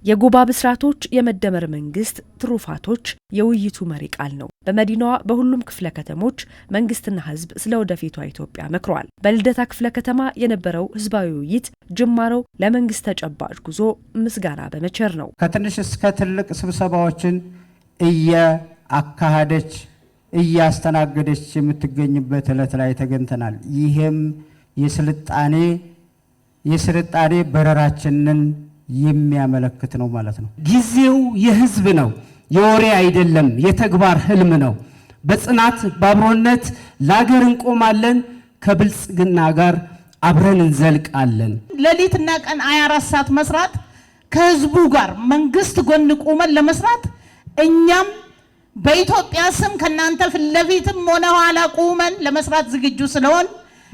የጉባ ብስራቶች የመደመር መንግስት ትሩፋቶች የውይይቱ መሪ ቃል ነው። በመዲናዋ በሁሉም ክፍለ ከተሞች መንግስትና ህዝብ ስለ ወደፊቷ ኢትዮጵያ መክሯል። በልደታ ክፍለ ከተማ የነበረው ህዝባዊ ውይይት ጅማሬው ለመንግስት ተጨባጭ ጉዞ ምስጋና በመቸር ነው። ከትንሽ እስከ ትልቅ ስብሰባዎችን እያካሄደች እያስተናገደች የምትገኝበት ዕለት ላይ ተገኝተናል። ይህም የስልጣኔ በረራችንን የሚያመለክት ነው ማለት ነው። ጊዜው የህዝብ ነው፣ የወሬ አይደለም፣ የተግባር ህልም ነው። በጽናት በአብሮነት ለሀገር እንቆማለን፣ ከብልጽግና ጋር አብረን እንዘልቃለን። ሌሊትና ቀን 24 ሰዓት መስራት፣ ከህዝቡ ጋር መንግስት ጎን ቆመን ለመስራት እኛም በኢትዮጵያ ስም ከናንተ ፊት ለፊትም ሆነ ኋላ ቆመን ለመስራት ዝግጁ ስለሆን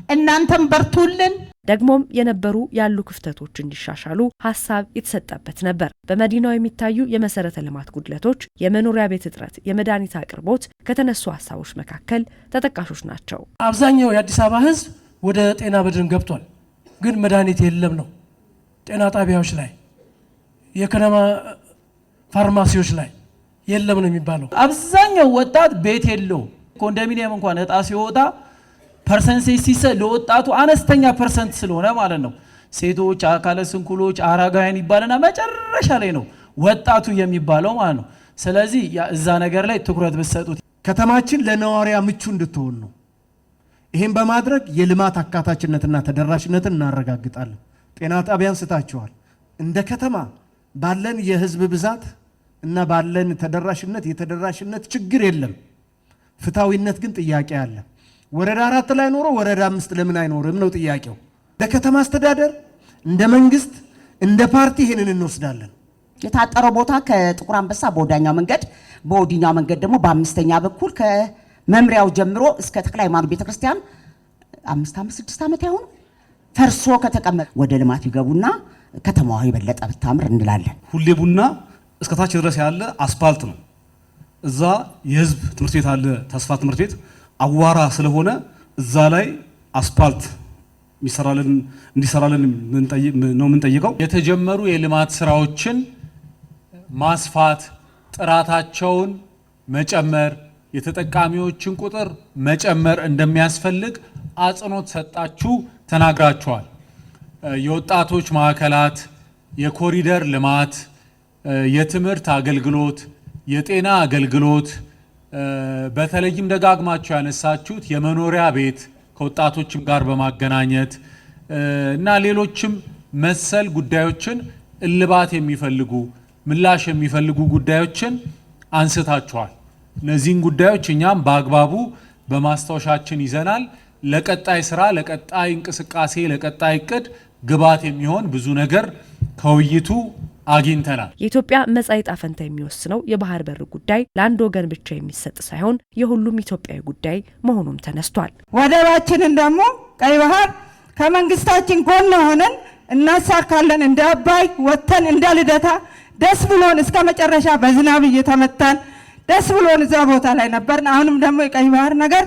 እናንተም በርቱልን። ደግሞም የነበሩ ያሉ ክፍተቶች እንዲሻሻሉ ሀሳብ የተሰጠበት ነበር። በመዲናው የሚታዩ የመሰረተ ልማት ጉድለቶች፣ የመኖሪያ ቤት እጥረት፣ የመድኃኒት አቅርቦት ከተነሱ ሀሳቦች መካከል ተጠቃሾች ናቸው። አብዛኛው የአዲስ አበባ ህዝብ ወደ ጤና በድን ገብቷል፣ ግን መድኃኒት የለም ነው። ጤና ጣቢያዎች ላይ የከነማ ፋርማሲዎች ላይ የለም ነው የሚባለው። አብዛኛው ወጣት ቤት የለው። ኮንዶሚኒየም እንኳን እጣ ሲወጣ ፐርሰንቴጅ ሲሰጥ ለወጣቱ አነስተኛ ፐርሰንት ስለሆነ ማለት ነው። ሴቶች፣ አካለ ስንኩሎች፣ አረጋውያን ይባልና መጨረሻ ላይ ነው ወጣቱ የሚባለው ማለት ነው። ስለዚህ እዛ ነገር ላይ ትኩረት ብትሰጡት ከተማችን ለነዋሪያ ምቹ እንድትሆን ነው። ይሄን በማድረግ የልማት አካታችነትና ተደራሽነትን እናረጋግጣለን። ጤና ጣቢያን ስታችኋል። እንደ ከተማ ባለን የህዝብ ብዛት እና ባለን ተደራሽነት የተደራሽነት ችግር የለም። ፍታዊነት ግን ጥያቄ አለ። ወረዳ 4 ላይ ኖሮ ወረዳ 5 ለምን አይኖርም ነው ጥያቄው። እንደ ከተማ አስተዳደር፣ እንደ መንግስት፣ እንደ ፓርቲ ይሄንን እንወስዳለን። የታጠረው ቦታ ከጥቁር አንበሳ በወዳኛው መንገድ፣ በወዲኛው መንገድ ደግሞ በአምስተኛ በኩል ከመምሪያው ጀምሮ እስከ ተክለ ሃይማኖት ቤተክርስቲያን 5-6 ዓመት ያሁን ፈርሶ ከተቀመጠ ወደ ልማት ይገቡና ከተማዋ የበለጠ ብታምር እንላለን። ሁሌ ቡና እስከታች ድረስ ያለ አስፓልት ነው። እዛ የህዝብ ትምህርት ቤት አለ፣ ተስፋ ትምህርት ቤት አዋራ ስለሆነ እዛ ላይ አስፓልት እንዲሰራልን ነው የምንጠይቀው። የተጀመሩ የልማት ስራዎችን ማስፋት፣ ጥራታቸውን መጨመር፣ የተጠቃሚዎችን ቁጥር መጨመር እንደሚያስፈልግ አጽንኦት ሰጣችሁ ተናግራችኋል። የወጣቶች ማዕከላት፣ የኮሪደር ልማት፣ የትምህርት አገልግሎት፣ የጤና አገልግሎት፣ በተለይም ደጋግማችሁ ያነሳችሁት የመኖሪያ ቤት ከወጣቶችም ጋር በማገናኘት እና ሌሎችም መሰል ጉዳዮችን እልባት የሚፈልጉ ምላሽ የሚፈልጉ ጉዳዮችን አንስታችኋል። እነዚህን ጉዳዮች እኛም በአግባቡ በማስታወሻችን ይዘናል። ለቀጣይ ስራ፣ ለቀጣይ እንቅስቃሴ፣ ለቀጣይ እቅድ ግብዓት የሚሆን ብዙ ነገር ከውይይቱ አግኝተናል። የኢትዮጵያ መጻኢ ዕጣ ፈንታ የሚወስነው የባህር በር ጉዳይ ለአንድ ወገን ብቻ የሚሰጥ ሳይሆን የሁሉም ኢትዮጵያዊ ጉዳይ መሆኑም ተነስቷል። ወደባችንን ደግሞ ቀይ ባህር ከመንግስታችን ጎን ሆነን እናሳካለን። እንደ አባይ ወተን እንደ ልደታ ደስ ብሎን እስከ መጨረሻ በዝናብ እየተመታን ደስ ብሎን እዛ ቦታ ላይ ነበርን። አሁንም ደግሞ የቀይ ባህር ነገር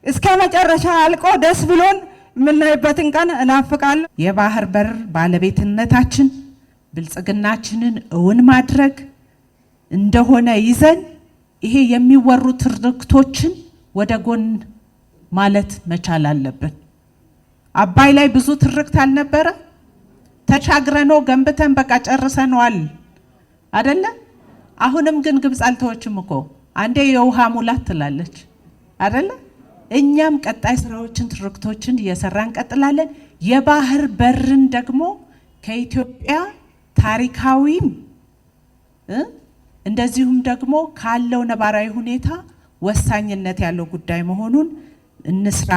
እስከ መጨረሻ አልቆ ደስ ብሎን የምናይበትን ቀን እናፍቃለን። የባህር በር ባለቤትነታችን ብልጽግናችንን እውን ማድረግ እንደሆነ ይዘን ይሄ የሚወሩ ትርክቶችን ወደ ጎን ማለት መቻል አለብን። አባይ ላይ ብዙ ትርክት አልነበረ? ተሻግረነው ገንብተን በቃ ጨርሰነዋል አይደለ? አሁንም ግን ግብጽ አልተወችም እኮ አንዴ የውሃ ሙላት ትላለች አይደለ? እኛም ቀጣይ ስራዎችን ትርክቶችን እየሰራን እንቀጥላለን። የባህር በርን ደግሞ ከኢትዮጵያ ታሪካዊም እንደዚሁም ደግሞ ካለው ነባራዊ ሁኔታ ወሳኝነት ያለው ጉዳይ መሆኑን እንስራ።